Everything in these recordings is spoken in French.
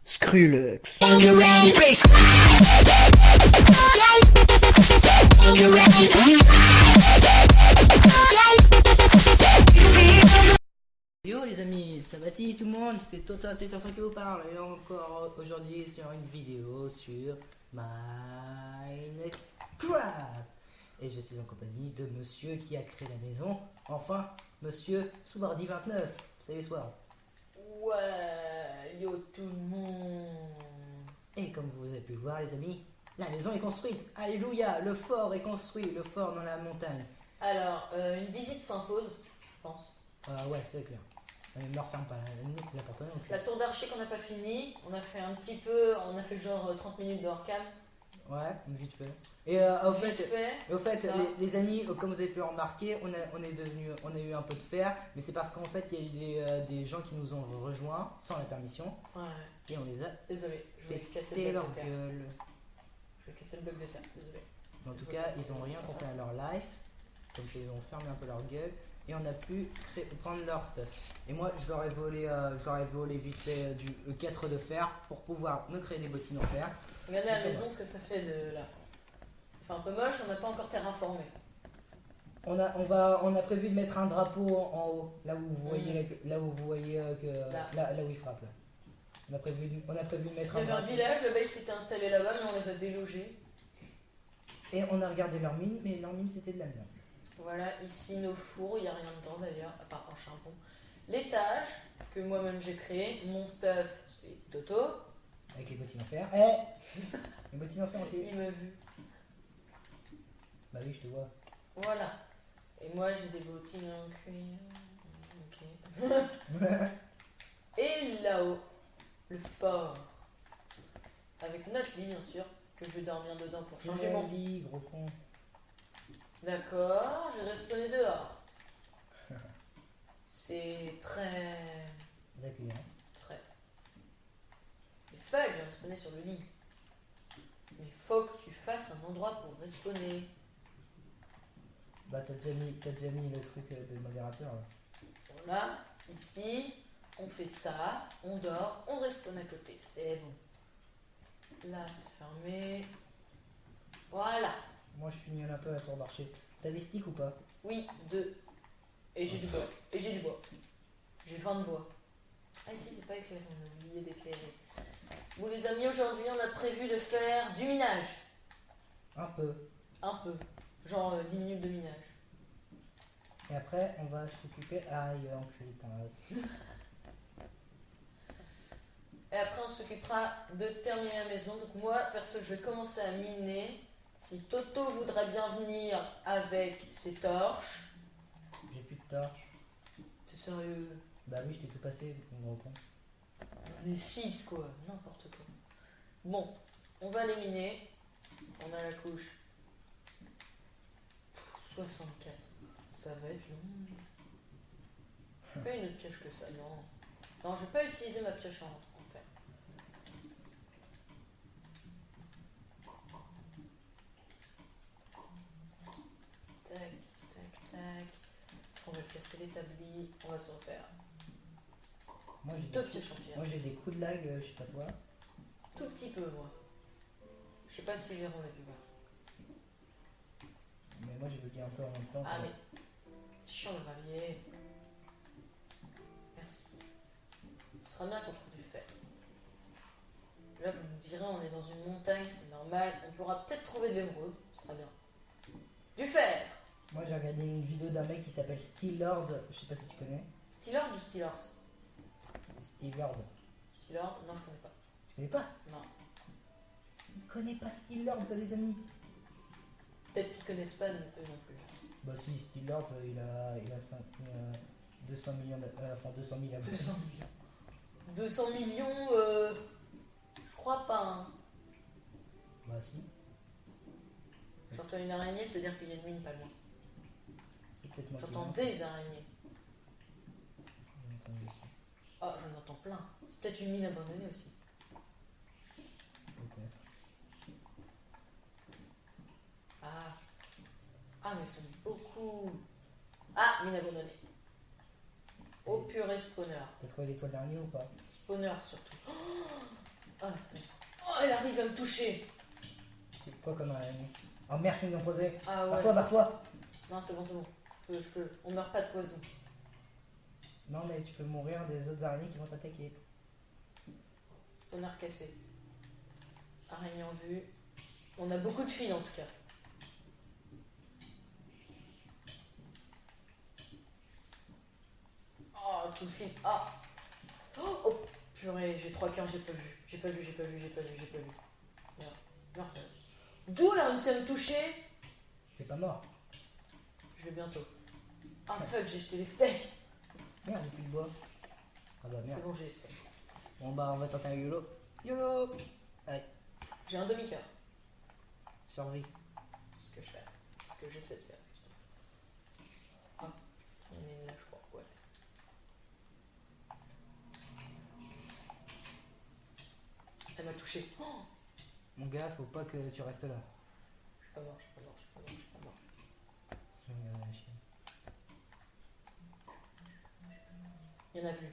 Skrillex. Yo les amis, ça va tout le monde, c'est Total 500 qui vous parle et encore aujourd'hui sur une vidéo sur Minecraft. Et je suis en compagnie de monsieur qui a créé la maison, enfin monsieur Soubardi29. Salut Soir. Ouais, yo tout le monde. Et comme vous avez pu le voir les amis, la maison est construite. Alléluia, le fort est construit, le fort dans la montagne. Alors, une visite s'impose, je pense. Ouais, c'est clair. Ne me referme pas la porte. La tour d'archer qu'on n'a pas fini, on a fait un petit peu, on a fait genre 30 minutes de hors-cam. Ouais, vite fait. Et au fait les amis, comme vous avez pu remarquer, on a eu un peu de fer, mais c'est parce qu'en fait il y a eu des gens qui nous ont rejoints sans la permission. Ouais. Et on les a. Désolé, je vais leur casser le bloc de terre. gueule. Je vais casser le bloc de terre, désolé. Mais en tout cas, ils ont rien compris à leur life, comme ça ils ont fermé un peu leur gueule et on a pu prendre leur stuff. Et moi je leur ai volé vite fait du E4 de fer pour pouvoir me créer des bottines en fer. Regardez la maison, ce que ça fait de là. Ça fait un peu moche, on n'a pas encore terraformé. On a prévu de mettre un drapeau en haut, là où vous voyez, là où il frappe. Là. On a prévu de mettre Il y avait un village, le bail s'était installé là-bas, mais on les a délogés. Et on a regardé leur mine, mais leur mine c'était de la merde. Voilà, ici nos fours, il n'y a rien dedans d'ailleurs, à part un charbon. L'étage, que moi-même j'ai créé, mon stuff, c'est Toto. Avec les bottines en fer. Les bottines en fer, ok. Il m'a vu. Bah oui, je te vois. Voilà. Et moi j'ai des bottines en cuir. Ok. Et là-haut, le fort. Avec notre lit bien sûr, que je vais dormir dedans pour changer mon lit, gros con. D'accord, je reste respawnné dehors. C'est très... accueillant. Très. Il fallait que je respawné sur le lit. Mais faut que tu fasses un endroit pour respawner. Bah t'as déjà mis le truc de modérateur là. Voilà, ici, on fait ça, on dort, on respawn à côté, c'est bon. Là, c'est fermé. Voilà. Moi je finis un peu la tour d'archer. T'as des sticks ou pas? Oui, 2. Et j'ai du bois. Et j'ai du bois. J'ai 20 de bois. Ah ici c'est pas éclairé, on a oublié d'éclairer. Bon les amis, aujourd'hui on a prévu de faire du minage. Un peu. Un peu. Genre 10 minutes de minage. Et après on va s'occuper... Aïe, enculé de ta race. Et après on s'occupera de terminer la maison. Donc moi, perso, je vais commencer à miner. Si Toto voudrait bien venir avec ses torches. J'ai plus de torches. T'es sérieux? Bah oui, je t'ai tout passé, mon gros con. On est 6 quoi, n'importe quoi. Bon, on va les miner. On a la couche 64. Ça va être long. Pas une autre pioche que ça, non. Non, je vais pas utiliser ma pioche en fer. Tac, tac, tac. On va casser l'établi, on va se refaire. Moi j'ai 2 pioches en pierre. Moi j'ai des coups de lag, je sais pas toi. Tout petit peu, moi. Je sais pas si verront la plupart. Mais moi j'ai bugué un peu en même temps. Ah mais, chiant le gravier. Merci. Ce sera bien qu'on trouve du fer. Là vous me direz, on est dans une montagne, c'est normal. On pourra peut-être trouver de l'émeraude, ce sera bien. Du fer. Moi j'ai regardé une vidéo d'un mec qui s'appelle Steelord, je sais pas si tu connais. Steelord ou Steelors? Steelord. Steelord? Non, je connais pas. Tu connais pas? Non. Il connaît pas Steelord, ça les amis. Peut-être qu'ils connaissent pas eux non plus. Bah si, Steelord il a 200 millions enfin 200 000 abonnés. 200 millions. 200 millions, je crois pas. Hein. Bah si. J'entends une araignée, c'est-à-dire qu'il y a une mine pas loin. C'est peut-être moi. J'entends des araignées. J'entends aussi. Ah, j'en entends plein. C'est peut-être une mine abandonnée aussi. Peut-être. Ah. Ah, mais ils sont beaucoup. Ah, mine abandonnée. Oh purée, spawner. T'as trouvé l'étoile d'araignée ou pas? Spawner surtout. Oh, la spawner. Oh, elle arrive à me toucher. C'est quoi comme araignée? Oh merci de m'en poser. Ah ouais. Barre-toi, barre-toi. Non, c'est bon, c'est bon. Je peux. On meurt pas de poison. Non mais tu peux mourir des autres araignées qui vont t'attaquer. Spawner cassé. Araignée en vue. On a beaucoup de fils en tout cas. Oh, tout le fil. Ah. Oh, purée, j'ai 3 cœurs, j'ai pas vu. J'ai pas vu. Merde, meurs ça. D'où elle a réussi à me toucher. T'es pas mort. Je vais bientôt. Ah fuck, j'ai jeté les steaks. Merde, j'ai plus de bois. Ah bah merde. C'est bon, j'ai les steaks. Bon bah on va tenter un YOLO. YOLO. Allez, J'ai un demi-cœur. survie. C'est ce que je fais. C'est ce que j'essaie de faire. Justement. Ah, il y en a une là, je crois. Ouais. Elle m'a touché. Oh, Mon gars, faut pas que tu restes là. je suis pas mort. Je vais regarder la chienne. Il y en a plus.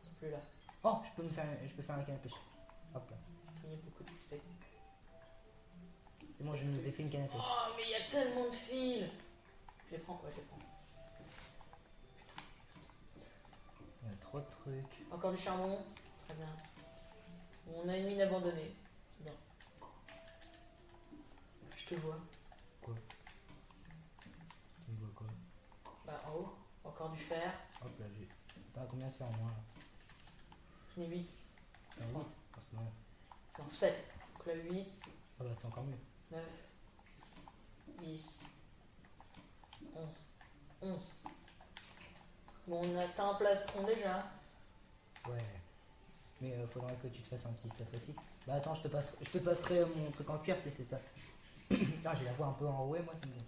Ils sont plus là. Oh, je peux faire un canne à pêche. Hop là. Il y a beaucoup d'XP. C'est bon, je nous ai fait une canne à pêche. Oh, mais il y a tellement de fils. Je les prends, ouais, je les prends. Il y a trop de trucs. Encore du charbon. Très bien. On a une mine abandonnée. C'est bien. Je te vois. Quoi? Tu me vois quoi? Bah, en haut. Encore du fer. Hop là, j'ai. T'as combien de fer en moins là? J'en ai 8. T'as 8 en ce moment. Non, 7. Donc là, 8, Ah bah c'est encore mieux. 9, 10, 11. 11. Bon, on atteint un plastron déjà. Ouais. Mais faudrait que tu te fasses un petit stuff aussi. Bah attends, je te passerai mon truc en cuir si c'est ça. Putain, j'ai la voix un peu enrouée, moi ça me gonfle.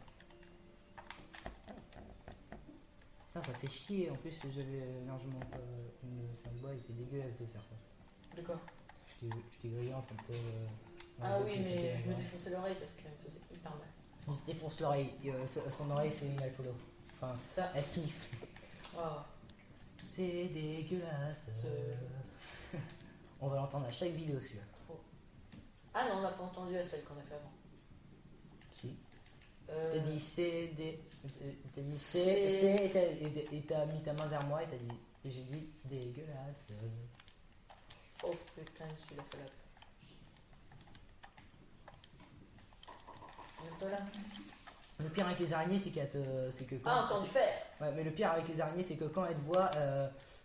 Putain, ça fait chier. En plus, j'avais largement pas une fin de bois, il était dégueulasse de faire ça. De quoi? Je t'ai grillé en train de te. Ah oui, invoquer, mais c'était je me genre. défonçais l'oreille parce qu'elle me faisait hyper mal. Il se défonce l'oreille. Son oreille, c'est une alcoolo. Enfin, Ça. elle sniffe. Oh. C'est dégueulasse. On va l'entendre à chaque vidéo celui-là. Trop. Ah non, on l'a pas entendu à celle qu'on a fait avant. Si. Euh, T'as dit c'est des. T'as dit c'est- c'est et t'as mis ta main vers moi et t'as dit. Et j'ai dit dégueulasse. Oh putain, celui-là, ça l'a. Bientôt là. Le pire avec les araignées, c'est qu'elle te. C'est que quand. Ah, entendu faire. Ouais, mais le pire avec les araignées, c'est que quand elles te voient,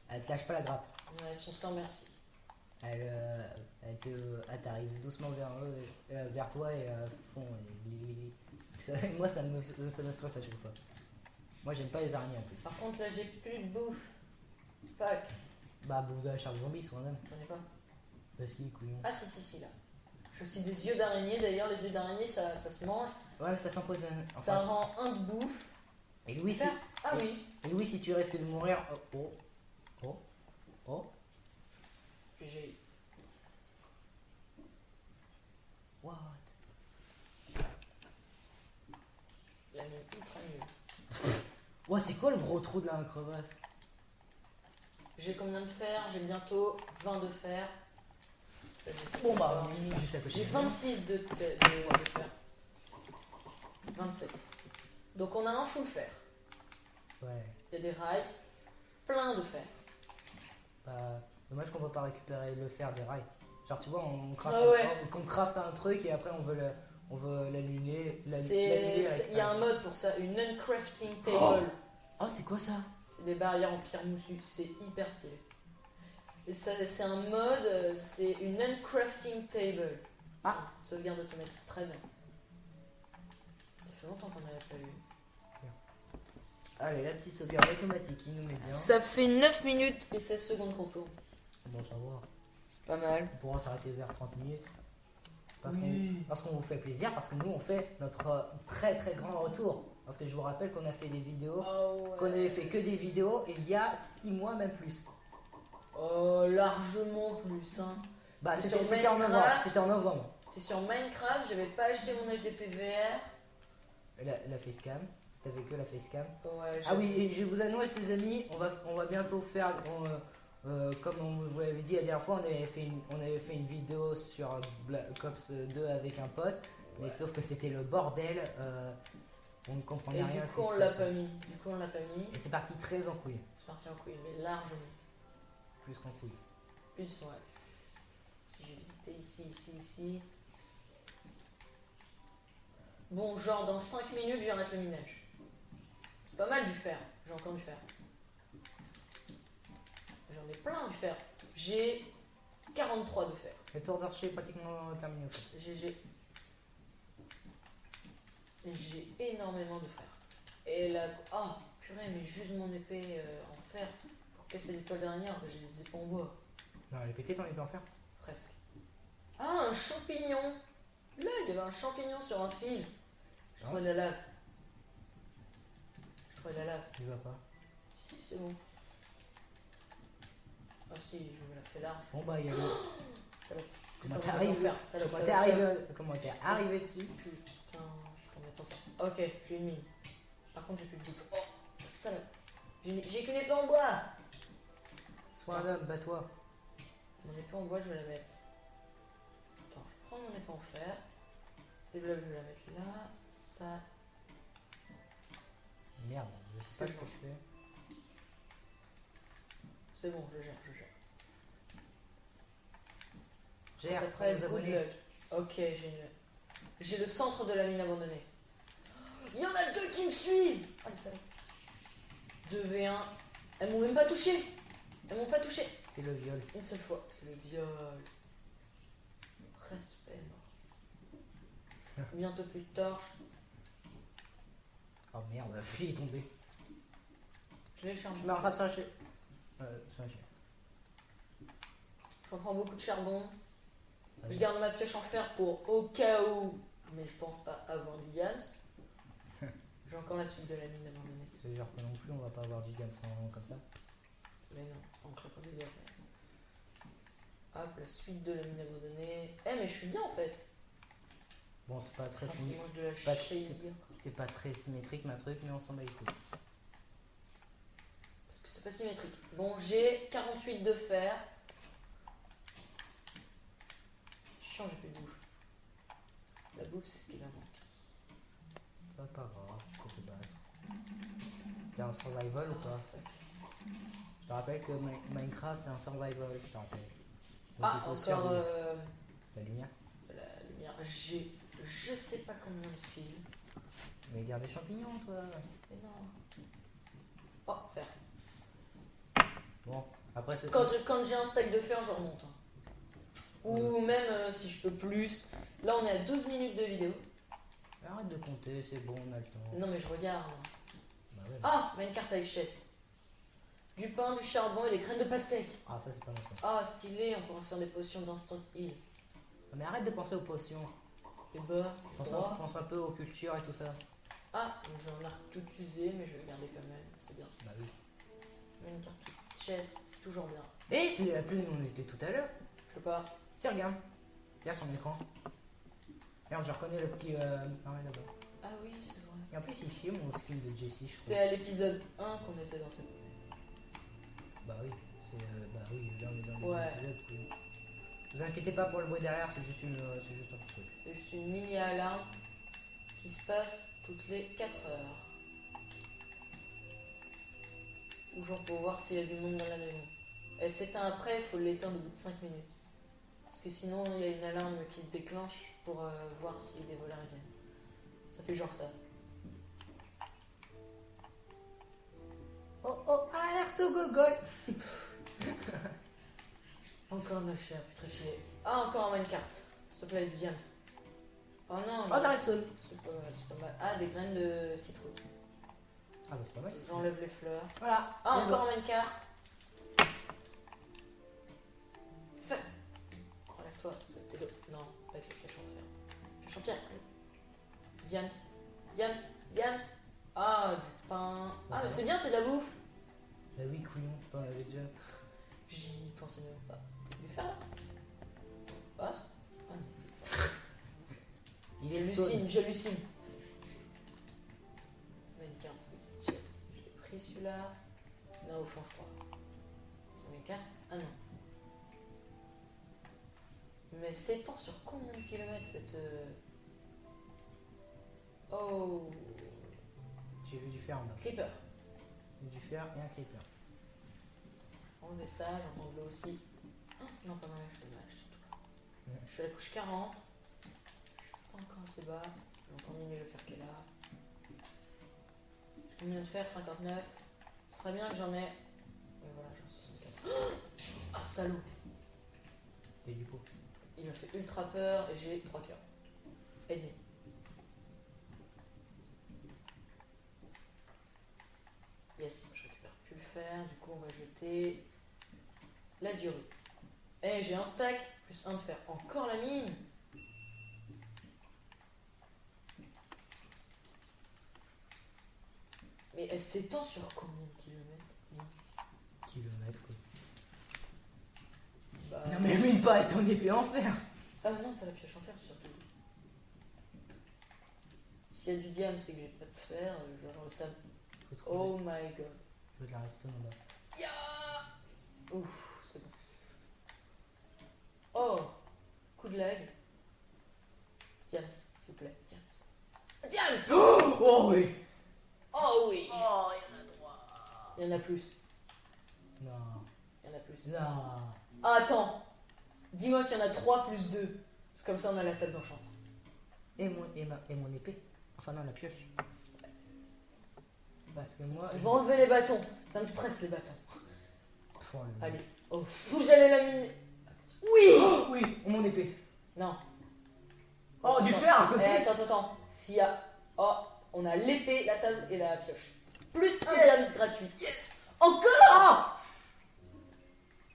elles te lâchent pas la grappe. Ouais, ils sont sans merci. Elle t'arrive doucement vers toi et font. Moi, ça me stresse à chaque fois. Moi, j'aime pas les araignées en plus. Par contre, là, j'ai plus de bouffe. Fuck. Bah, bouffe de la chair de zombie, soit même. J'en ai pas. Parce qu'il est couillon. Ah, si, là. J'ai aussi des yeux d'araignée. D'ailleurs, les yeux d'araignée, ça se mange. Ouais, mais ça s'empoisonne. Ça rend un de bouffe. Et Louis, si... Ah et- oui. et Louis, si tu risques de mourir. Oh. J'ai. What? La mine ultra nulle. Ouais, c'est quoi le gros trou de la crevasse? J'ai combien de fer? J'ai bientôt 20 de fer. Bon, bah, on est juste à côté. J'ai 26 de fer. 27. Donc on a un full fer. Ouais. Il y a des rails. Plein de fer. Bah, dommage qu'on peut pas récupérer le fer des rails. Genre, tu vois, on craft, Ah ouais. on craft un truc et après on veut l'annuler. Il y a un mode pour ça, une uncrafting table. Oh, c'est quoi ça? C'est des barrières en pierre moussue, c'est hyper stylé. Et ça, c'est un mode, c'est une uncrafting table. Ah. Sauvegarde automatique, très bien. Ça fait longtemps qu'on n'avait pas eu. Allez, la petite sauvegarde automatique, il nous met bien. Ça fait 9 minutes et 16 secondes qu'on tourne. Bon, ça va. C'est pas mal. On pourra s'arrêter vers 30 minutes. Oui. Parce qu'on vous fait plaisir, parce que nous on fait notre très très grand retour. Parce que je vous rappelle qu'on a fait des vidéos, qu'on avait fait que des vidéos il y a 6 mois, même plus. Oh, largement plus, hein. Bah C'était sur c'était en novembre. Minecraft. C'était en novembre. C'était sur Minecraft, j'avais pas acheté mon HDP VR. La facecam. t'avais que la facecam. Ouais, Ah oui, et je vous annonce les amis, on va bientôt faire, comme on vous l'avait dit la dernière fois, on avait fait une vidéo sur Black Ops 2 avec un pote, mais sauf que c'était le bordel, on ne comprenait Et rien à du ce coup, qui se on l'a passait. pas mis. Du coup, on l'a pas mis. Et c'est parti très en couille, C'est parti en couille, mais largement. plus qu'en couille. Plus, ouais. Si j'ai visité ici. Bon, genre dans 5 minutes, j'arrête le minage. C'est pas mal du fer. J'ai encore du fer. J'en ai plein du fer. J'ai 43 de fer. Le tour d'archer est pratiquement terminé au fait. J'ai énormément de fer. Et là. Oh, purée, mais juste mon épée en fer pour casser l'étoile dernière, que j'ai des épées en bois. Non, elle est pétée, t'en es pas en faire. Presque. Ah, un champignon! Là, il y avait un champignon sur un fil. Je trouvais de la lave. Il va pas. Si, c'est bon. Ah si, je me la fais large. Bon bah il y a le... Ça va. Comment t'es arrivé Comment t'es arrivé dessus? Putain, je suis tombé dans ça. Ok, j'ai une mine. Par contre, j'ai plus de bouffe. Oh, ça va. J'ai qu'une épée en bois. Sois un homme, bats-toi. Mon épée en bois, je vais la mettre. Attends, je prends mon épée en fer. Et là, je vais la mettre là. Ça. Merde, je sais pas ce que je fais. C'est bon, je gère. Gère, Après, nos good abonnés. luck. Ok, j'ai le centre de la mine abandonnée. Il y en a 2 qui me suivent. Oh, les salauds. 2v1. Elles m'ont même pas touché. C'est le viol. Une seule fois. C'est le viol. Respect, mort. Bientôt plus de torches. Oh merde, la fille est tombée. Je les charme. Je me rattrape sur la chaise. J'en prends beaucoup de charbon. Vas-y. Je garde ma pioche en fer pour au cas où. Mais je pense pas avoir du gaz. J'ai encore la suite de la mine abandonnée. Ça veut dire que non plus, on va pas avoir du gamme sans comme ça. Mais non, encore pas les doigts. Hop, la suite de la mine abandonnée. Eh, mais je suis bien en fait. Bon, c'est pas très Je symétrique. mange de la c'est pas- chèvre. C'est pas très symétrique ma truc, mais on s'en bat les couilles. Parce que c'est pas symétrique. Bon, j'ai 48 de fer. Chiant, j'ai plus de bouffe. La bouffe, c'est ce qui va manquer. Ça va pas grave, tu peux te battre. T'es un survival ou pas? Fuck. Je te rappelle que Minecraft c'est un survival, je te rappelle. Donc Ah, il faut encore survivre. La lumière. la lumière. J'ai je sais pas combien de fils. Mais garde des champignons toi. Mais non. Oh, fer. Bon, après c'est. Quand j'ai un stack de fer, je remonte. Hein. Ou même si je peux plus. Là, on est à 12 minutes de vidéo. Arrête de compter, c'est bon, on a le temps. Non, mais je regarde. Bah ouais. Ah, ma une carte avec chaise. Du pain, du charbon et des graines de pastèque. Ah, ça c'est pas mal ça. Ah, stylé, on pourra se faire des potions d'instant heal. Ah, mais arrête de penser aux potions. Et bah, Pense un peu aux cultures et tout ça. Ah, j'en ai tout usé, mais je vais le garder quand même. C'est bien. Bah oui. Mais une carte chaise, c'est toujours bien. Et c'est la plume où on était tout à l'heure. Je sais pas. Si, regarde. Regarde son écran. Regarde, je reconnais le petit. Pareil là-bas. Ah oui, c'est vrai. Et en plus, ici, mon skin de Jessie, je trouve. C'était à l'épisode 1 qu'on était dans cette. Bah oui, c'est. Bah oui, là on est dans les Ouais. épisodes. Oui. Vous inquiétez pas pour le bruit derrière, c'est juste un truc. C'est juste une mini alarme qui se passe toutes les 4 heures. Toujours pour voir s'il y a du monde dans la maison. Elle s'éteint après, il faut l'éteindre au bout de 5 minutes. Parce que sinon, il y a une alarme qui se déclenche pour voir si des voleurs y viennent. Ça fait genre ça. Oh oh, alerte au gogol. Encore de la chair putréfiée. Ah, encore un minecart. S'il te plaît, du diams. Oh non, Oh, Darrison. c'est pas mal, c'est pas mal. Ah, des graines de citrouille. Ah bah c'est pas mal. ça. J'enlève les fleurs. Voilà. Ah, c'est encore un minecart. Fait. Enlève-toi, c'était le. Non, pas avec le cache en fer. Cache en pierre. Diams. Diams. Ah, du pain. Bah, Ah, ça mais va. c'est bien, c'est de la bouffe. Bah oui, couillon, t'en avais déjà. J'y pensais même pas. Du fer là. Passe. Ah, Il est stone. j'hallucine. pris celui-là. Non, au fond, je crois. C'est mes cartes? Ah non. Mais s'étend sur combien de kilomètres cette... Oh. J'ai vu du fer en bas. Creeper. Du fer et un creeper. Enlever ça, j'entends de l'eau aussi. Oh, non, pas dommage, surtout pas. Ouais. Je suis à la couche 40. Je suis pas encore assez bas. J'ai encore miné le fer qui est là. J'ai combien de fer? 59. Ce serait bien que j'en ai. Et voilà, j'en ai 64. Ah, salaud! Et du pot. Il m'a fait ultra peur et j'ai 3 cœurs. Et demi. Yes, je récupère plus le fer. Du coup, on va jeter la durée. Eh, j'ai un stack plus un de fer. Encore la mine! Mais elle s'étend sur combien de kilomètres cette mine? Kilomètres quoi. Bah... Non mais mine pas avec ton épée en fer. Ah non, pas la pioche en fer surtout. S'il y a du diamant, c'est que j'ai pas de fer, je vais avoir le sable. Oh my god. Je veux de la redstone en bas. Ya. Ouf, c'est bon. Oh, coup de lag. Diams, s'il vous plaît, Diams. Diams! Oh oui. Oh oui! Oh, il y en a 3. Il y en a plus, Non. il y en a plus. Non. Ah, attends! Dis-moi qu'il y en a 3 plus 2. C'est comme ça on a la table d'enchant. Et mon épée. Enfin non, la pioche. Parce que moi... Je vais enlever les bâtons. Ça me stresse les bâtons. Oh, le- Allez. Oh, faut que j'allais la mine. Oui! Oh, oui, mon épée. Non. Oh, du Attends. fer à côté. Attends. S'il y a... Oh, on a l'épée, la table et la pioche. Plus un diams gratuit. Encore! Ah,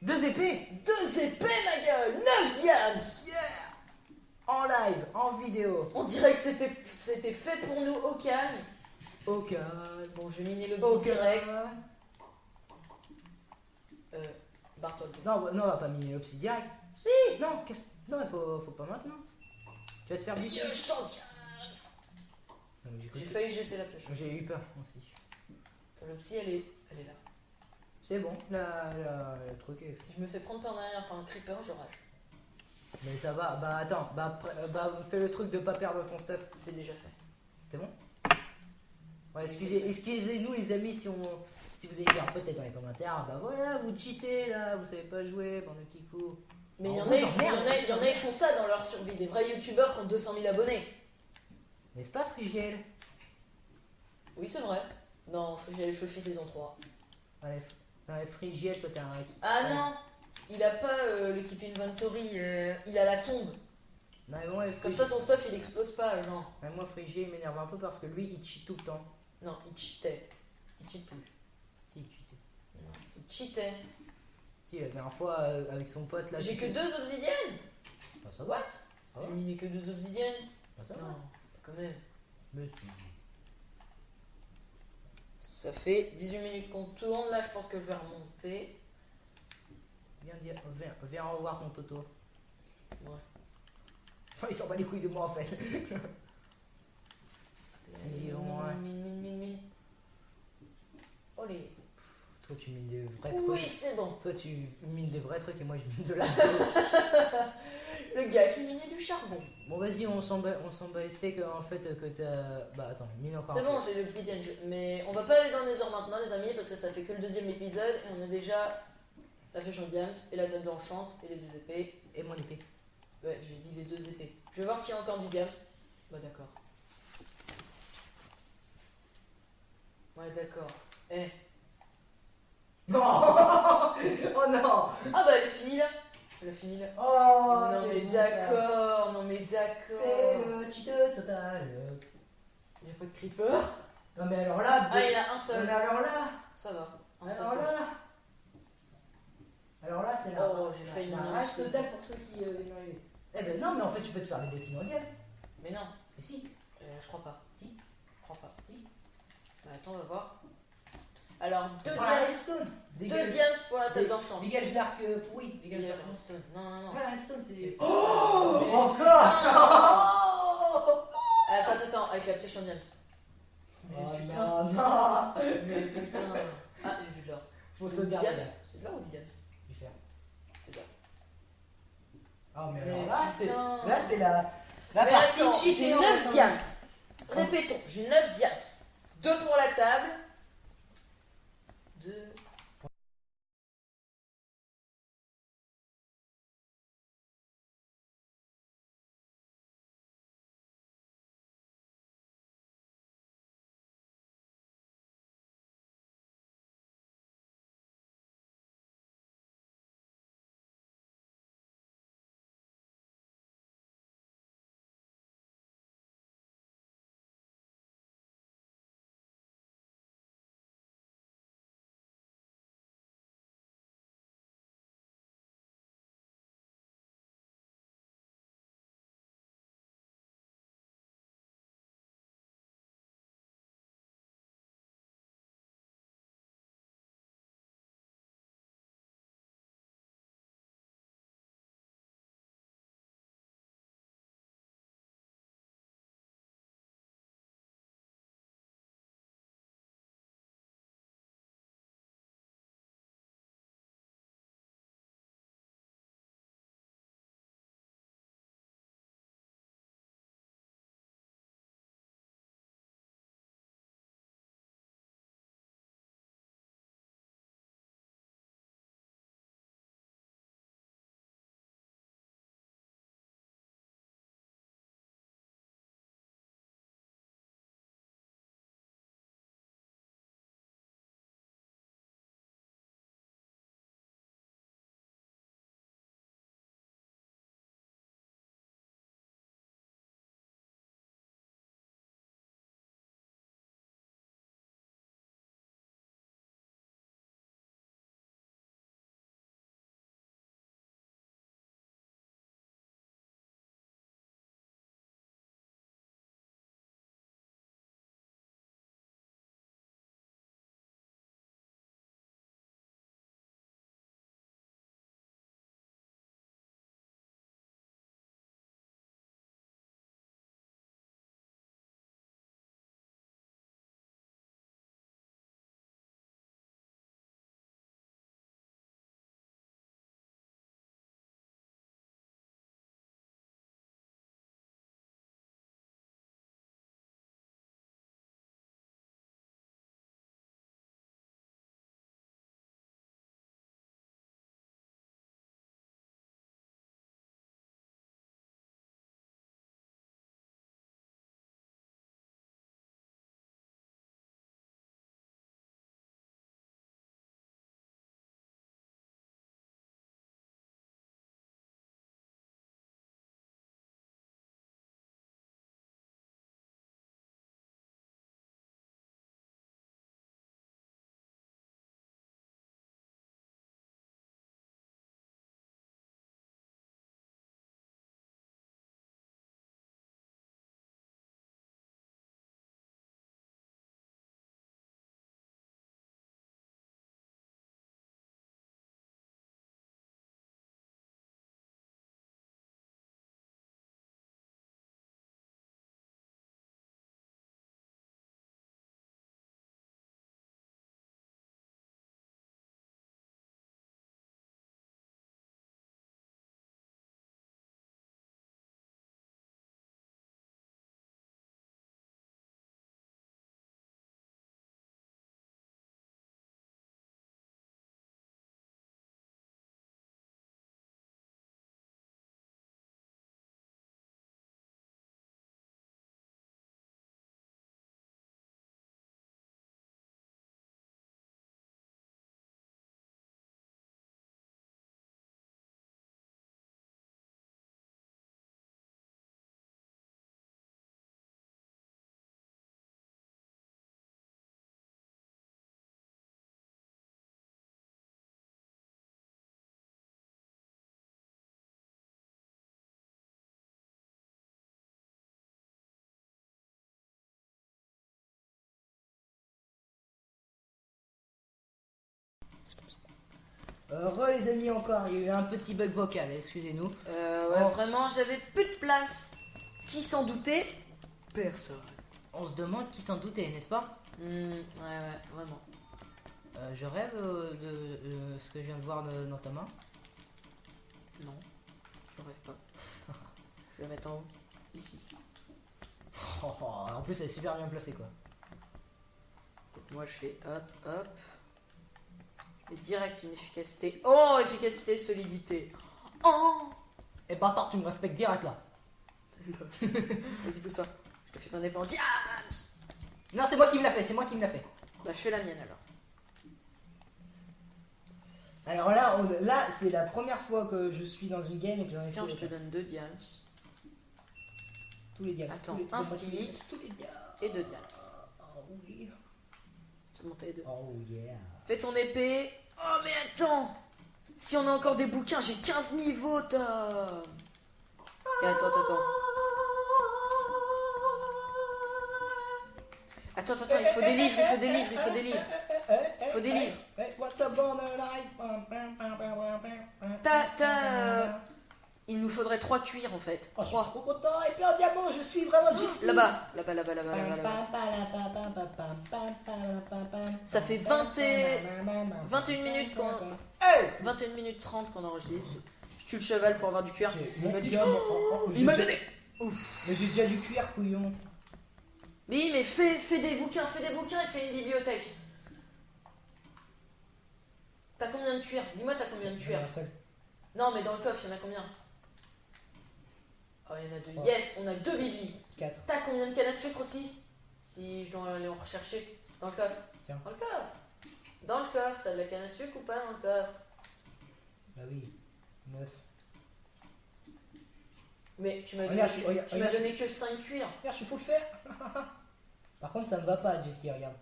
2 épées. 2 épées, ma gueule! 9 diams! Yeah. En live, en vidéo. On dirait que c'était fait pour nous au calme. Au calme. Bon, je vais miner le Au petit direct. calme. Barre-toi. Non, non, on va pas miner l'obsi direct. Si! Non, non, faut pas maintenant. Tu vas te faire buter. Je sens diams! Non, mais J'ai failli jeter la pioche. J'ai eu peur aussi. Le psy, elle est là. C'est bon, le truc est fait. Si je me fais prendre par derrière par un creeper, je rage. Mais ça va, bah attends, bah fais le truc de pas perdre ton stuff. C'est déjà fait. C'est bon? Ouais, excusez-nous les amis si vous allez dire peut-être dans les commentaires, bah voilà, vous cheatez là, vous savez pas jouer, bande de kikous. Mais il On y en vous a, emmerde. ils font ça dans leur survie. Des vrais youtubeurs qui ont 200 000 abonnés. N'est-ce pas Frigiel? Oui, c'est vrai. Non, j'ai fait saison 3. Ouais, Frigiel, toi t'es un... Ah non! Il a pas l'équipe inventory, il a la tombe. Non, mais moi, Comme ça, son stuff il explose pas, genre. Ouais, moi Frigiel il m'énerve un peu parce que lui il cheat tout le temps. Non, il cheatait. Il cheat plus. Si, il cheatait. Non, il cheatait. Si, la dernière fois avec son pote là. J'ai tu que sais- 2 obsidiennes! Bah, ça va, What? ça va. J'ai miné que 2 obsidiennes? Bah, ça va. Non, quand même. Mais si. Ça fait 18 minutes qu'on tourne, là je pense que je vais remonter. Viens revoir ton Toto. Ouais. Il s'en bat les couilles de moi en fait. Mine. Oh les... Toi tu mines des vrais trucs. Oui, c'est bon. Toi tu mines des vrais trucs et moi je mine de la Le gars qui minait du charbon. Bon vas-y on s'en bat les steaks en fait que t'as... Bah attends, mine encore C'est un bon, peu. j'ai l'obsidienne. Mais on va pas aller dans les heures maintenant les amis parce que ça fait que le 2e épisode et on a déjà la flèche en diams et la table d'enchant et les 2 épées. Et mon épée. Ouais, j'ai dit les 2 épées. Je vais voir s'il y a encore du diams. Bah d'accord. Ouais d'accord. Eh. Non. Oh non. Ah bah elle finit là. Elle a fini là. Oh non c'est mais bon, ça. d'accord, non mais d'accord. C'est le cheat total. Il n'y a pas de creeper. Non mais alors là... Ah il y en a un Non seul. mais alors là... Ça va. Un seul. Alors là c'est la... Oh, j'ai failli la miner rage le totale pour ceux qui viennent d'arriver. Eh ben non mais en fait tu peux te faire des bottines en diams. Mais non, Mais si. je crois pas. Si. Je crois pas. Si. Bah, attends, on va voir. Alors, 2 Prends la diams. redstone. 2 diams pour la table Dé- d'enchant. Dégage l'arc pourri. Dégage l'arc. Non. Ah, la redstone c'est... Oh, encore. Attends, avec la pioche en diams. Mais Oh putain. non, non. Mais putain. Ah, j'ai vu de l'or. Faut Du se dire. diams. C'est de l'or ou du diams? Du fer. C'est de l'or. Oh mais Mais alors là, c'est putain. la Mais partie attends, cheatée j'ai en 9 fait. diams. Répétons, j'ai 9 diams. 2 pour la table. 2. Les amis encore, il y a eu un petit bug vocal, excusez-nous. Ouais, Bon. vraiment, j'avais plus de place. Qui s'en doutait? Personne. On se demande qui s'en doutait, n'est-ce pas? Ouais, vraiment. Je rêve de ce que je viens de voir dans ta main. Non, je rêve pas. Je vais la mettre en haut, ici. En plus, elle est super bien placée, quoi. Donc moi, je fais hop, hop. Et direct une efficacité. Oh, efficacité, solidité. Oh. Et bâtard, tu me respectes direct, là. Vas-y, pousse-toi. Je te fais ton épée en diams. Non, c'est moi qui me l'a fait, c'est moi qui me l'a fait. Bah, je fais la mienne, alors. Alors là, là c'est la première fois que je suis dans une game et que j'en ai Tiens, fait je te donne 2 diams. tous les diams. Attends, tous les, un tous les- stick. tous les diams. Et 2 diams. Oh oui. C'est monté les 2. Oh yeah. Fais ton épée. Oh, mais attends. Si on a encore des bouquins, j'ai 15 niveaux, Tom. Et attends. Attends, il faut des livres, il faut des livres. Il faut des livres. What's up on the lies? Il nous faudrait 3 cuirs en fait. Oh, je suis 3. trop content. Et puis en diamant, je suis vraiment Jessie. Là-bas. Ça fait 21 minutes qu'on... Hey! 21 minutes 30 qu'on enregistre. Je tue le cheval pour avoir du cuir. Il m'a dit... Il m'a donné. Mais j'ai déjà du cuir, couillon. Oui, mais fais des bouquins et fais une bibliothèque. T'as combien de cuir? Dis-moi, t'as combien de cuir? Un seul. Non, mais dans le coffre, il y en a combien? Oh, il y en a 2. Trois. Yes, on a 2 biblis. 4. T'as combien de cannes à sucre aussi? Si je dois aller en rechercher. Dans le coffre. Tiens. Dans le coffre. Dans le coffre, t'as de la canne à sucre ou pas dans le coffre? Bah oui. 9. Mais tu m'as Regarde, donné, regarde, tu m'as donné que 5 cuirs. Regarde, je suis full fer. Par contre, ça me va pas, Jessie, regarde.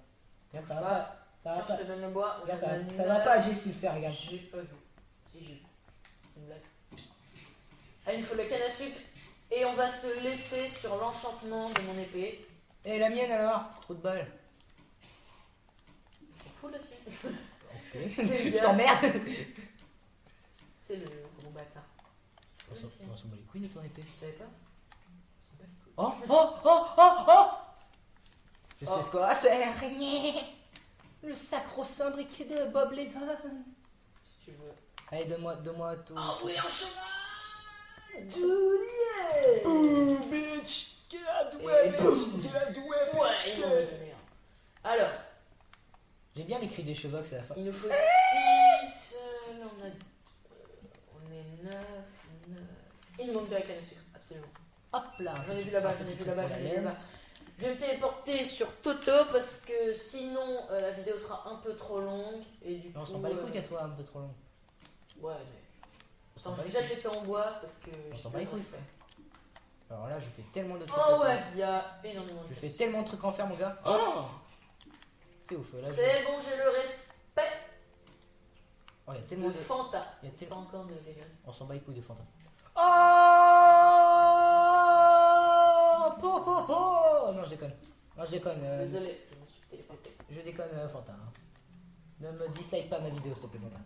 Regarde, ça va pas. Bah, Ça va tiens, pas. je te donne le bois. Regarde, Je te ça, donne ça va 9. pas, Jessie, le fer, regarde. J'ai pas vu. Si, j'ai vu. C'est une blague. Ah, il me faut la canne à sucre. Et on va se laisser sur l'enchantement de mon épée. Et la mienne alors? Trop de balles. Je m'en fous là-dessus. Enculé. C'est Je bien. t'emmerde. C'est le gros bâtard. On s'en bat les couilles de ton épée. Tu savais pas? On s'en bat les couilles. Oh! Je sais Oh. ce qu'on va faire. Le sacro-saint briquet de Bob Lennon. Si tu veux. Allez, donne-moi tout. Oh oui, un cheval! Ooh, bitch! Get out the way, bitch! Get out the way, Ouais, bitch! ils m'ont mis de merde. Alors, J'ai bien écrit des chevaux que c'est la fin. il nous faut 6. Là, on est 9. Il nous manque de la canne à sucre, absolument. Hop là! J'en ai vu là-bas. Je vais me téléporter sur Toto parce que sinon la vidéo sera un peu trop longue. Et du coup. On s'en bat les couilles qu'elle soit un peu trop longue. Ouais, mais. On s'en Attends, bat je les jette couilles. l'épée en bois parce que. On j'ai s'en pas bat les de couilles. respect. Alors là, je fais tellement de trucs. Oh ouais, il y a énormément de Je choses. fais tellement de trucs en fer, mon gars. Oh, c'est ouf. Là, C'est bon, j'ai le respect Oh, il y a tellement de de. Fanta. Il y a Pas tellement. encore de Lennon. On s'en bat les couilles de Fanta. Oh! Non, je déconne. Non, je déconne. Désolé, je me suis téléporté. Je déconne, Fanta. Hein. Ne me dislike pas ma vidéo, s'il te plaît, Fanta.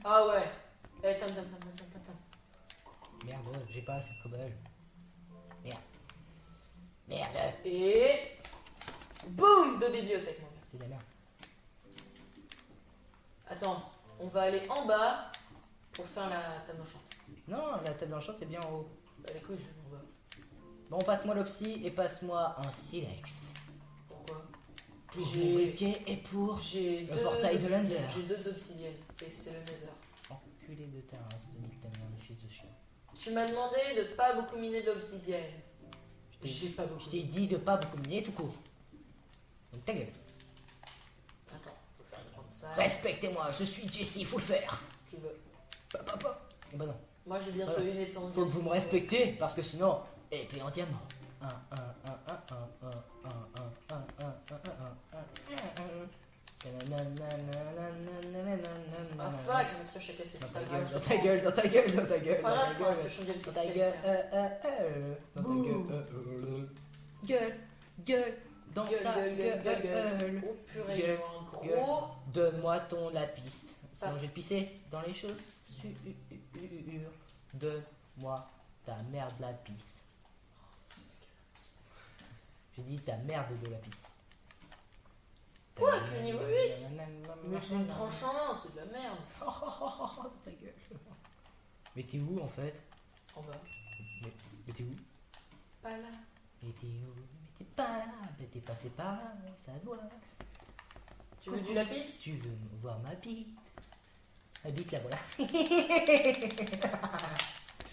Ah ouais. Eh, Tom. Merde, j'ai pas assez de cobble. Merde. Merde. Et. Boum de bibliothèque, mon gars. C'est de la merde. Attends, on va aller en bas pour faire la table d'enchant. Non, la table d'enchant est bien en haut. Bah, les couilles, je vais en bas. Bon, passe-moi l'opsie et passe-moi un silex. Pourquoi? Pour J'ai- mon briquet et pour J'ai le deux portail de obsidiennes. l'Under. J'ai 2 obsidiennes. Et c'est le Nether. Enculé de ta race, de nique ta mère, le fils de chien. Tu m'as demandé de pas beaucoup miner de l'obsidienne. J'ai pas beaucoup. Je t'ai dit de pas beaucoup miner tout court. Donc ta gueule. Attends, faut faire une grande salle. Respectez-moi, je suis Jessie, faut le faire. Si tu veux. Papa. Eh ben non. Moi j'ai bientôt Voilà. une épée en Faut que diamant. vous me respectez parce que sinon, épée en diamant. Ah fuck, ma pioche a cassé, Dans c'est ta pas gueule, grave. dans ta gueule, dans ta gueule, dans ta gueule, Pas dans grave, ta je prends la gueule, pioche en diamant, dans c'est ta cassé. gueule, dans ta gueule, gueule, dans Gueule, ta gueule, gueule, gueule, gueule. gueule. Oh purée, Gueule, il y a un gros. Donne-moi ton lapis. Sinon, Ah. je vais te pisser dans les cheveux. Donne-moi ta merde lapis. J'ai dit ta merde de lapis. Quoi, que niveau 8? Mais c'est une tranche en un, c'est de la merde. Oh, ta gueule. Mais t'es où en fait? En bas. Mais t'es où? Pas là. Mais t'es où? Mais t'es pas là. Mais t'es passé par là, ça se voit. Tu veux du lapis? Tu veux voir ma bite? Ma bite, la voilà. Je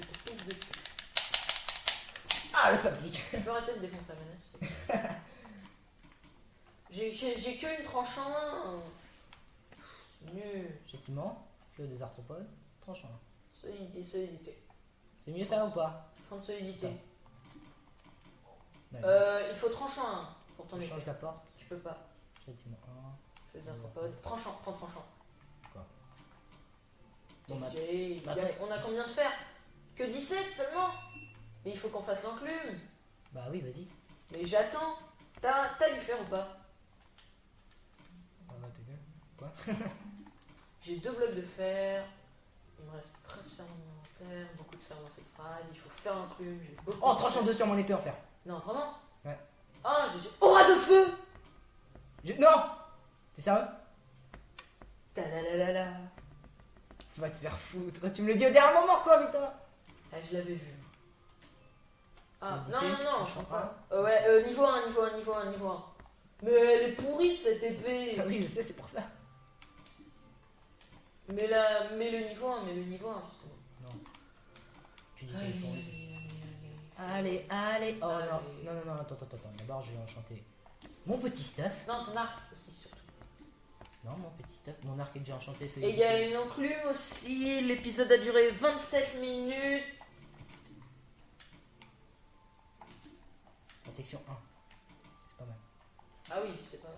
te pisse dessus. Ah, le spam clic. Tu peux arrêter de défoncer la manette, s'il te plaît. J'ai que une tranche en un. C'est nul. Châtiment, flot des arthropodes, tranchant. Solidité. C'est mieux ça ou pas? Prendre solidité. Non, Il faut tranchant un pour ton on épée. change la porte. Tu peux pas. Châtiment 1. Fais des arthropodes. Tranchant, prends tranchant. Quoi? Bon, Ok, bah, on a combien de fer? Que 17 seulement. Mais il faut qu'on fasse l'enclume. bah oui, vas-y. Mais j'attends. T'as du fer ou pas? Ta gueule. Quoi? J'ai 2 blocs de fer. Il me reste 13 fer dans mon inventaire. Beaucoup de fer dans cette phrase. Il faut faire l'enclume. J'ai beaucoup Oh, de tranchant fer. 2 sur mon épée en fer. Non, vraiment? Ouais. Ah, j'ai aura de feu. Non! T'es sérieux? Talalalala. Tu vas te faire foutre. Tu me le dis au dernier moment, quoi, putain! Ah, je l'avais vu. Ah, Méditer, non, je tranchant chante pas. Ouais, niveau 1. Mais elle est pourrie de cette épée. Ah oui, je sais, c'est pour ça. Mais le niveau 1, justement. Non. Tu dis Allez, qu'il faut. allez. Allez. Oh Allez. non, attends. D'abord, je vais enchanter mon petit stuff. Non, ton arc aussi, surtout. Non, mon petit stuff. Mon arc est déjà enchanté. Et il y a une enclume aussi. L'épisode a duré 27 minutes. Protection 1. C'est pas mal. Ah oui, c'est pas mal.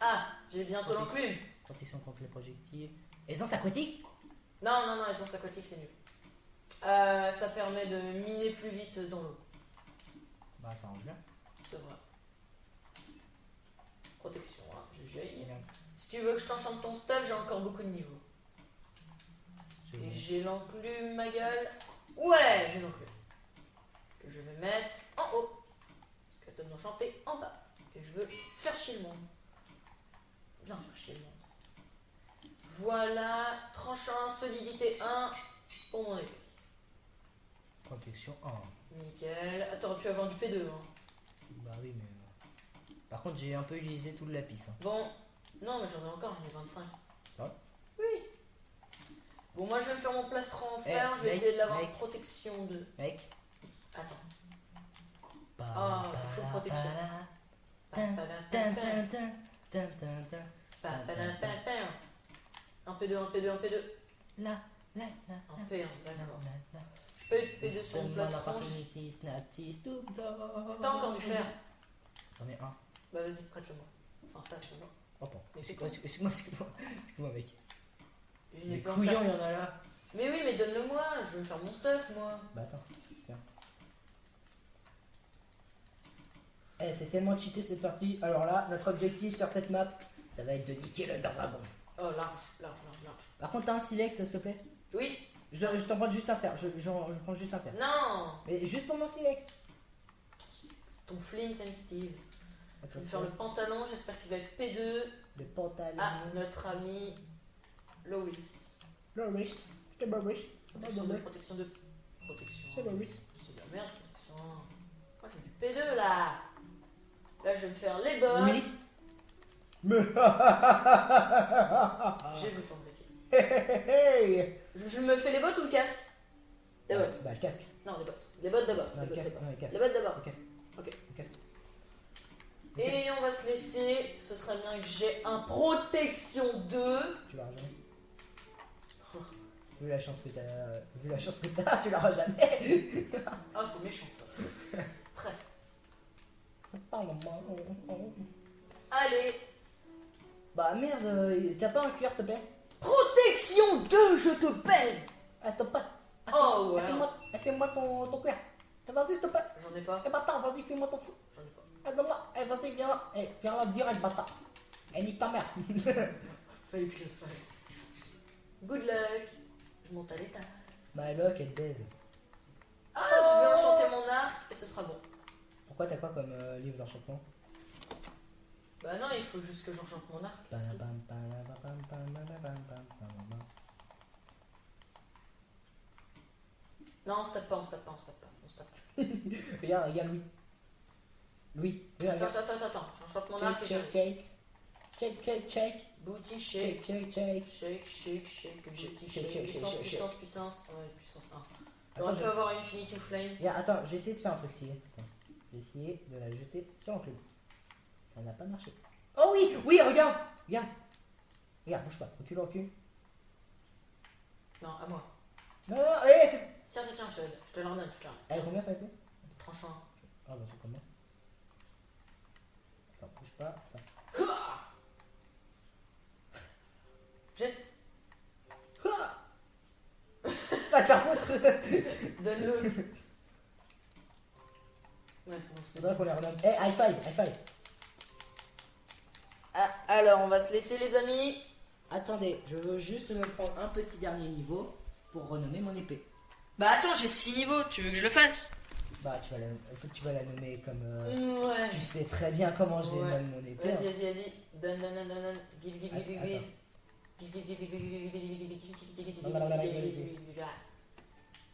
Ah, j'ai bientôt Protection. l'enclume. Protection contre les projectiles. Aisance aquatique? Non, essence aquatique, c'est nul. Ça permet de miner plus vite dans l'eau. Bah, ça range bien. C'est vrai. Protection, hein, GG. Regarde. Si tu veux que je t'enchante ton stuff, j'ai encore beaucoup de niveaux. C'est Et bon. j'ai l'enclume, ma gueule. Ouais, j'ai l'enclume. Que je vais mettre en haut. Parce qu'elle peut m'enchanter en bas. Et je veux faire chier le monde. Bien faire chier le monde. Voilà, tranchant, solidité 1 pour mon épée. Protection 1. Nickel. Ah, t'aurais pu avoir du P2. Hein. Bah oui, mais. Par contre, j'ai un peu utilisé tout le lapis. Hein. Bon, non, mais j'en ai encore, j'en ai 25. C'est vrai? Oui. Bon, moi je vais me faire mon plastron en Eh, fer. Je vais mec, essayer de l'avoir en mec. protection 2. Mec. Attends. Ah, il faut protection. Un P2, un P2, un P2. Là. Un P1, d'accord. P2 sur une plastron. T'as encore du fer? J'en ai un. Bah vas-y, prête-le-moi. Enfin, passe-le-moi. Oh, pardon. Mais c'est Excuse-moi, mec. Je n'ai Les pas en couillons, fer. il y en a là. Mais oui, mais donne-le-moi. Je veux me faire mon stuff, moi. Bah attends, tiens. Eh, c'est tellement cheaté cette partie. Alors là, notre objectif sur cette map, ça va être de niquer l'Under Dragon. Oh, large. Par contre, t'as un silex, s'il te plaît? Oui. Je t'en prends juste un fer. Je prends juste un fer. Non. Mais juste pour mon silex. Ton Flint and Steel. Je Attends, vais faire le pantalon. J'espère qu'il va être P2. le pantalon. Ah, notre ami Lois. Loris. C'est Loris. Protection 2, protection 2. Protection. C'est Loris. C'est de la merde, protection 1. Moi, j'ai du P2 là. Là, je vais me faire les bottes. Oui. Mais. J'ai vu ton briquet. Hey. Je me fais les bottes ou le casque? Les bottes. Bah, le casque. Non, les bottes. Les bottes d'abord. Non, Les le bottes casque. d'abord. Non, le casque. Les bottes d'abord. Le casque. Ok. Le casque. Et on va se laisser. Ce serait bien que j'ai un protection 2. Tu l'auras jamais. Vu la chance que t'as, tu l'auras jamais. Ah, c'est méchant ça. Très. Ça parle en moi. Allez. Bah merde, t'as pas un cuir, s'il te plaît? Protection 2, je te pèse. Ah, stop pas. Oh, ouais. Fais-moi ton cuir. Vas-y, s'il te plaît. J'en ai pas. Eh, bâtard, vas-y, fais-moi ton fou. J'en ai pas. Eh, donne-moi. Eh, vas-y, viens là. Eh, viens là, direct, bâtard. Eh, nique ta mère. Fallait que je le fasse. Good luck. Je monte à l'étage. Bah, Locke, elle baise. Ah, je vais enchanter mon arc et ce sera bon. Pourquoi t'as quoi comme livre d'enchantement? Bah non, il faut juste que j'enchante mon arc. c'est tout. Non, on se tape pas, on se tape pas, on se tape pas, on se tape pas. Regarde Louis. Louis, regarde. Attends, j'enchante mon arc et Shake, j'arrive. shake. Booty shake. Shake, booty shake. Puissance. Ouais, puissance 1. On peut avoir Infinity Flame. Attends, je vais essayer de faire un truc ici. Attends. Je vais essayer de la jeter sur l'enclume. Ça n'a pas marché. Oh oui, regarde. Regarde, bouge pas. Recule. Non, à moi. Non, c'est... Tiens, je te la redonne, je te la redonne. Elle combien t'as épée? Tranchant. Ah bah c'est comment? Attends, bouge pas. Attends. Jette. Va te faire foutre. Donne l'autre. Ouais, c'est bon, c'est Faudrait bon. qu'on les renomme. High five. Ah, alors, on va se laisser, les amis. Attendez, je veux juste me prendre un petit dernier niveau pour renommer mon épée. Bah attends, j'ai 6 niveaux, tu veux que je le fasse? Bah tu vas la nommer comme... Ouais. Tu sais très bien comment je Ouais. nomme mon épée. Vas-y. Donne. Give.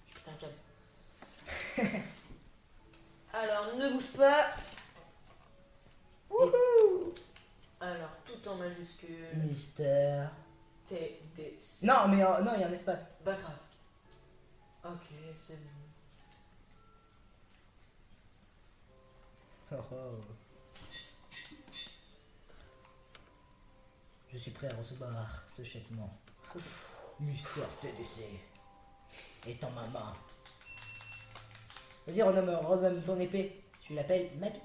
Putain, un câble. Alors, ne bouge pas. Wouhou. Alors, tout en majuscule. Mystère. TDC. Non, mais non, il y a un espace. Pas grave. Ok, c'est bon. Oh. Je suis prêt à recevoir ce châtiment. Mystère TDC est en ma main. Vas-y, renomme ton épée. Tu l'appelles ma bite.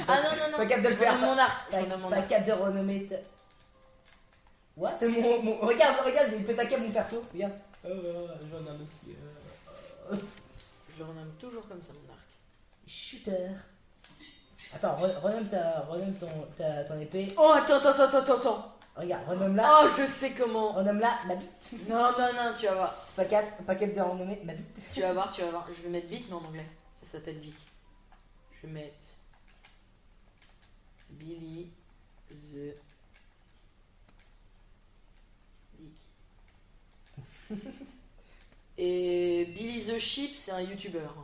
Ah non. Pas capable de le faire. Je renomme mon arc. Pas capable de renommer ta... What? Regarde, il peut taquer mon perso. Regarde. Je renomme aussi. Je le renomme toujours comme ça, mon arc. Shooter. Attends, renomme ton épée. Oh, attends. Regarde, renomme-la. Oh, je sais comment. Renomme-la ma bite. Non, tu vas voir. C'est pas capable de renommer ma bite. Tu vas voir. Je vais mettre Vic, mais en anglais. Ça s'appelle Vic. Je vais mettre Billy the Dick. Et Billy the Sheep, c'est un youtubeur.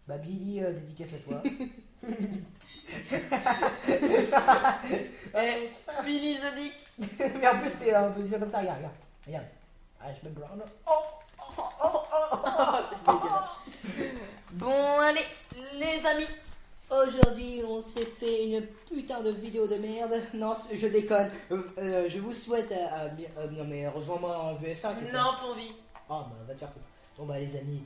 Bah Billy, dédicace à toi. Billy the Dick. Mais en plus t'es en position comme ça, regarde. Ah, je me brown. Bon, allez, les amis. Aujourd'hui, on s'est fait une putain de vidéo de merde. Non, je déconne. Je vous souhaite non mais rejoins-moi en VS5. Non, pour vie. Oh bah va te faire foutre. Bon bah les amis,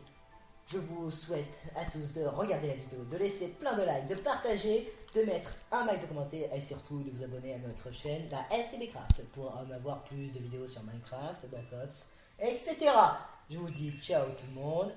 je vous souhaite à tous de regarder la vidéo, de laisser plein de likes, de partager, de mettre un max de commentaires et surtout de vous abonner à notre chaîne, la STBcraft, pour en avoir plus de vidéos sur Minecraft, Black Ops, etc. Je vous dis ciao tout le monde.